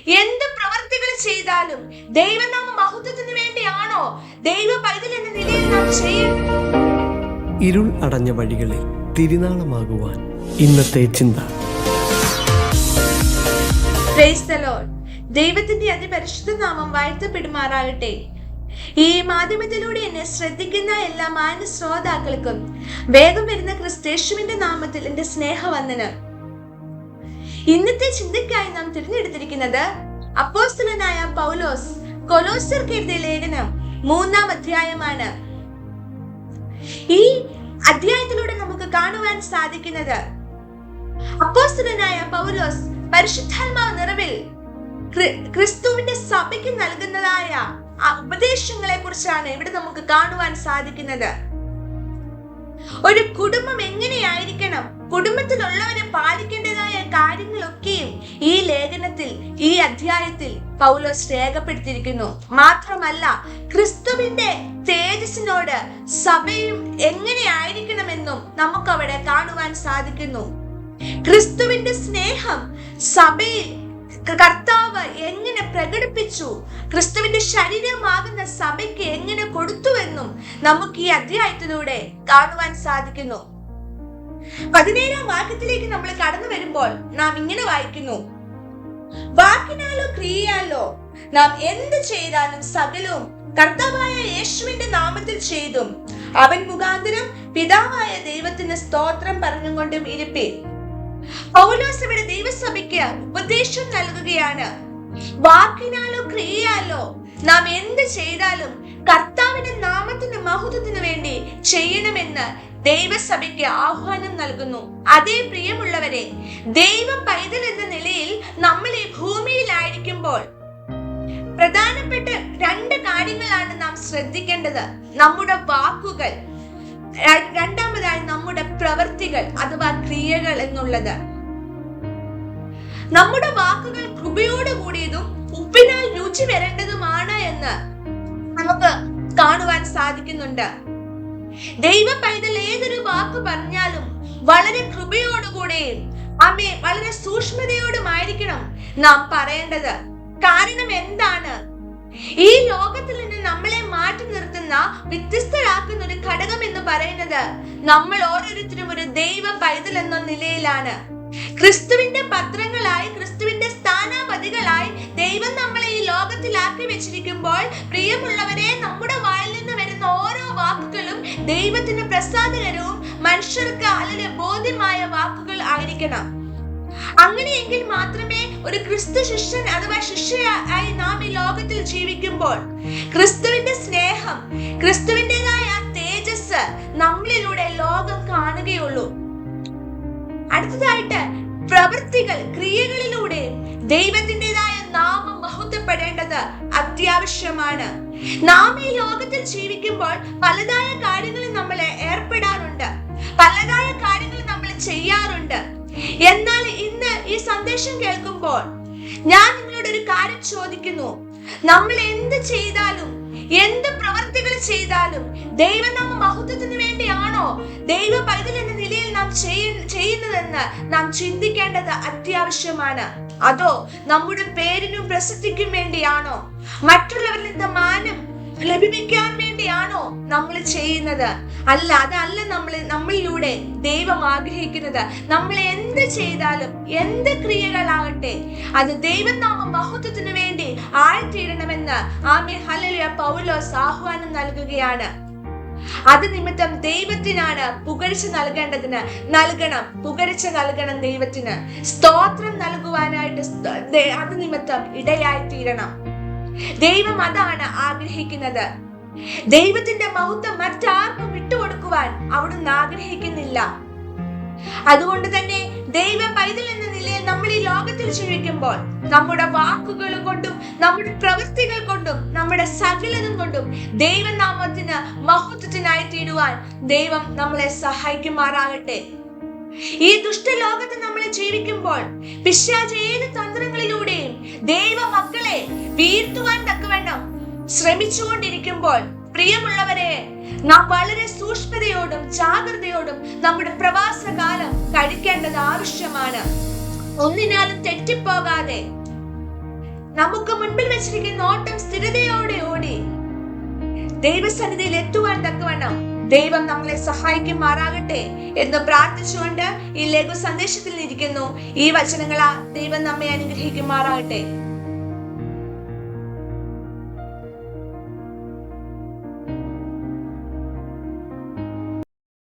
എന്ത് പ്രവർത്തികൾ ചെയ്താലും ദൈവനാമ മഹത്വത്തിന് വേണ്ടിയാണോ ദൈവ പൈതൽ എന്ന നിലയിൽ നാം ചെയ്യുന്നത്? ഇരുൾ അടഞ്ഞ വഴികളിൽ തിരുനാളമാകുവാൻ ഇന്നത്തെ ചിന്ത. Praise the Lord. ദൈവത്തിന്റെ അതിപരിശുദ്ധ നാമം വാഴ്ത്തപ്പെടുമാറാകട്ടെ. ഈ മാധ്യമത്തിലൂടെ എന്നെ ശ്രദ്ധിക്കുന്ന എല്ലാ മാന്യ ശ്രോതാക്കൾക്കും വേഗം വരുന്ന ക്രിസ്തേശുവിന്റെ നാമത്തിൽ എന്റെ സ്നേഹവന്ദനം. ഇന്നത്തെ ചിന്തയ്ക്കായി നാം തിരഞ്ഞെടുത്തിരിക്കുന്നത് അപ്പോസ്തലനായ പൗലോസ് കൊലോസ്യർക്ക് എഴുതിയ ലേഖനം 3-ാം അധ്യായമാണ്. ഈ അധ്യായത്തിലൂടെ നമുക്ക് കാണുവാൻ സാധിക്കുന്നത് അപ്പോസ്തലനായ പൗലോസ് പരിശുദ്ധാത്മാവ് നിറവിൽ ക്രിസ്തുവിന്റെ സഭയ്ക്ക് നൽകുന്നതായ ഉപദേശങ്ങളെ കുറിച്ചാണ് ഇവിടെ നമുക്ക് കാണുവാൻ സാധിക്കുന്നത്. ഒരു കുടുംബം എങ്ങനെയായിരിക്കണം, കുടുംബത്തിലുള്ളവരെ പാലിക്കേണ്ടതായ കാര്യങ്ങളൊക്കെയും ഈ ലേഖനത്തിൽ, ഈ അധ്യായത്തിൽ പൗലോസ് രേഖപ്പെടുത്തിയിരിക്കുന്നു. മാത്രമല്ല, ക്രിസ്തുവിന്റെ തേജസ്സിനോട് സഭയും എങ്ങനെയായിരിക്കണമെന്നും നമുക്ക് അവിടെ കാണുവാൻ സാധിക്കുന്നു. ക്രിസ്തുവിന്റെ സ്നേഹം സഭയിൽ കർത്താവ് എങ്ങനെ പ്രകടിപ്പിച്ചു, ക്രിസ്തുവിന്റെ ശരീരമാകുന്ന സഭയ്ക്ക് എങ്ങനെ കൊടുത്തുവെന്നും നമുക്ക് ഈ അധ്യായത്തിലൂടെ കാണുവാൻ സാധിക്കുന്നു. 17-ാം വാക്യത്തിലേക്ക് നമ്മൾ കടന്നു വരുമ്പോൾ നാം ഇങ്ങനെ വായിക്കുന്നു: വാക്കിനാലോ ക്രിയയാലോ നാം എന്ത് ചെയ്താലും സകലവും കർത്താവായ യേശുവിന്റെ നാമത്തിൽ ചെയ്തും അവൻ മുഖാന്തരം പിതാവായ ദൈവത്തിന് സ്തോത്രം പറഞ്ഞുകൊണ്ടും ഇരിപ്പീൻ. പൗലോസ് ഇവിടെ ദൈവസഭയ്ക്ക് ഉപദേശം നൽകുകയാണ്. വാക്കിനാലോ ക്രിയയാലോ നാം എന്ത് ചെയ്താലും കർത്താവിന്റെ നാമത്തിന്റെ മഹത്വത്തിന് വേണ്ടി ചെയ്യണമെന്ന് ദൈവസഭയ്ക്ക് ആഹ്വാനം നൽകുന്നു. അതേ പ്രിയമുള്ളവരെ, ദൈവ പൈതൽ എന്ന നിലയിൽ നമ്മൾ ഈ ഭൂമിയിലായിരിക്കുമ്പോൾ പ്രധാനപ്പെട്ട 2 കാര്യങ്ങളാണ് നാം ശ്രദ്ധിക്കേണ്ടത്. നമ്മുടെ വാക്കുകൾ, രണ്ടാമതായി നമ്മുടെ പ്രവൃത്തികൾ അഥവാ ക്രിയകൾ എന്നുള്ളത്. നമ്മുടെ വാക്കുകൾ കൃപയോട് കൂടിയതും ഉപ്പിനാൽ രുചി വരേണ്ടതുമാണ് എന്ന് നമുക്ക് കാണുവാൻ സാധിക്കുന്നുണ്ട്. ദൈവ പൈതൽ ഏതൊരു വാക്ക് പറഞ്ഞാലും വളരെ കൃപയോടുകൂടെയും വളരെ സൂക്ഷ്മതയോടുമായിരിക്കണം നാം പറയേണ്ടത്. കാരണം എന്താണ്? ഈ ലോകത്തിൽ നിന്ന് നമ്മളെ മാറ്റി നിർത്തുന്ന, വ്യത്യസ്തരാക്കുന്ന ഒരു ഘടകം എന്ന് പറയുന്നത് നമ്മൾ ഓരോരുത്തരും ഒരു ദൈവ പൈതൽ എന്ന നിലയിലാണ്. ക്രിസ്തുവിന്റെ പത്രങ്ങളായി, ക്രിസ്തുവിന്റെ സ്ഥാനാപതികളായി ദൈവം നമ്മളെ ഈ ലോകത്തിലാക്കി വെച്ചിരിക്കുമ്പോൾ പ്രിയമുള്ളവരെ, നമ്മുടെ വായിൽ നിന്ന് വരുന്ന ഓരോ വാക്കുകളും ദൈവത്തിന് പ്രസാദകരവും മനുഷ്യർക്ക് അല്ലെങ്കിൽ ബോധ്യമായ വാക്കുകൾ ആയിരിക്കണം. അങ്ങനെയെങ്കിൽ മാത്രമേ ഒരു ക്രിസ്തു ശിഷ്യൻ അഥവാ ശിഷ്യയായി നാം ഈ ലോകത്തിൽ ജീവിക്കുമ്പോൾ ക്രിസ്തുവിന്റെ സ്നേഹം, ക്രിസ്തുവിൻ്റെതായ തേജസ് നമ്മളിലൂടെ ലോകം കാണുകയുള്ളൂ. അടുത്തതായിട്ട് പ്രവൃത്തികൾ, ക്രിയകളിലൂടെ ദൈവത്തിൻ്റെതായ നാമം മഹത്വപ്പെടേണ്ടത് അത്യാവശ്യമാണ്. നാം ഈ ലോകത്തിൽ ജീവിക്കുമ്പോൾ പലതായ കാര്യങ്ങളിൽ നമ്മൾ ഏർപ്പെടാറുണ്ട്, പലതായ കാര്യങ്ങൾ നമ്മൾ ചെയ്യാറുണ്ട്. എന്നാൽ ഇന്ന് ഈ സന്ദേശം കേൾക്കുമ്പോൾ ഞാൻ നിങ്ങളോട് ഒരു കാര്യം ചോദിക്കുന്നു: നമ്മൾ എന്ത് ചെയ്താലും, എന്ത് പ്രവർത്തികൾ ചെയ്താലും ദൈവനാമ മഹത്വത്തിന് വേണ്ടിയാണോ ദൈവ പൈതൽ എന്ന നിലയിൽ നാം ചെയ്യുന്നതെന്ന് നാം ചിന്തിക്കേണ്ടത് അത്യാവശ്യമാണ്. അതോ നമ്മുടെ പേരിനും പ്രസിദ്ധിക്കും വേണ്ടിയാണോ, മറ്റുള്ളവരിൽ നിന്ന് മാനം ലഭിക്കാൻ വേണ്ടിയാണോ നമ്മൾ ചെയ്യുന്നത്? അല്ല, അതല്ല നമ്മളിലൂടെ ദൈവം ആഗ്രഹിക്കുന്നത്. നമ്മൾ എന്ത് ചെയ്താലും, എന്ത് ക്രിയകളാകട്ടെ, അത് ദൈവനാമ മഹത്വത്തിന് വേണ്ടി ആയിത്തീരണമെന്ന് ഹല്ലേലൂയ പൗലോസ് ആഹ്വാനം നൽകുകയാണ്. അത് നിമിത്തം ദൈവത്തിനാണ് പുകഴ്ച നൽകണം, പുകഴ്ച നൽകണം ദൈവത്തിന്, സ്തോത്രം നൽകുവാനായിട്ട് അത് നിമിത്തം ഇടയായിത്തീരണം. ദൈവം അതാണ് ആഗ്രഹിക്കുന്നത്. ദൈവത്തിന്റെ മഹത്വം മറ്റാർക്കും വിട്ടുകൊടുക്കുവാൻ അവിടുന്ന് ആഗ്രഹിക്കുന്നില്ല. അതുകൊണ്ട് തന്നെ ദൈവ പൈതൽ എന്ന നിലയിൽ നമ്മൾ ഈ ലോകത്തിൽ ജീവിക്കുമ്പോൾ നമ്മുടെ വാക്കുകൾ കൊണ്ടും നമ്മുടെ പ്രവൃത്തികൾ കൊണ്ടും നമ്മുടെ സകലതും കൊണ്ടും ദൈവനാമത്തിന് മഹത്വത്തിനായി തീരുവാൻ ദൈവം നമ്മളെ സഹായിക്കുമാറാകട്ടെ. ഈ ദുഷ്ടലോകത്ത് നമ്മൾ ജീവിക്കുമ്പോൾ പിശാച് ഏത് തന്ത്രങ്ങളിലൂടെയും ദൈവ മക്കളെ വീഴ്ത്തുവാൻ തക്കവണ്ണം ശ്രമിച്ചുകൊണ്ടിരിക്കുമ്പോൾ പ്രിയമുള്ളവരെ, നാം വളരെ സൂക്ഷ്മതയോടും ജാഗ്രതയോടും നമ്മുടെ പ്രവാസകാലം കഴിക്കേണ്ടത് ആവശ്യമാണ്. ഒന്നിനാലും തെറ്റിപ്പോകാതെ നമുക്ക് മുൻപിൽ വെച്ചിരിക്കുന്ന ഓട്ടം സ്ഥിരതയോടെ ഓടി ദൈവസന്നിധിയിൽ എത്തുവാൻ തക്കവണ്ണം ദൈവം നമ്മളെ സഹായിക്കുമാറാകട്ടെ എന്ന് പ്രാർത്ഥിച്ചുകൊണ്ട് ഈ ലഘു സന്ദേശത്തിൽ ഇരിക്കുന്നു. ഈ വചനങ്ങളാ ദൈവം നമ്മെ അനുഗ്രഹിക്കുമാറാകട്ടെ.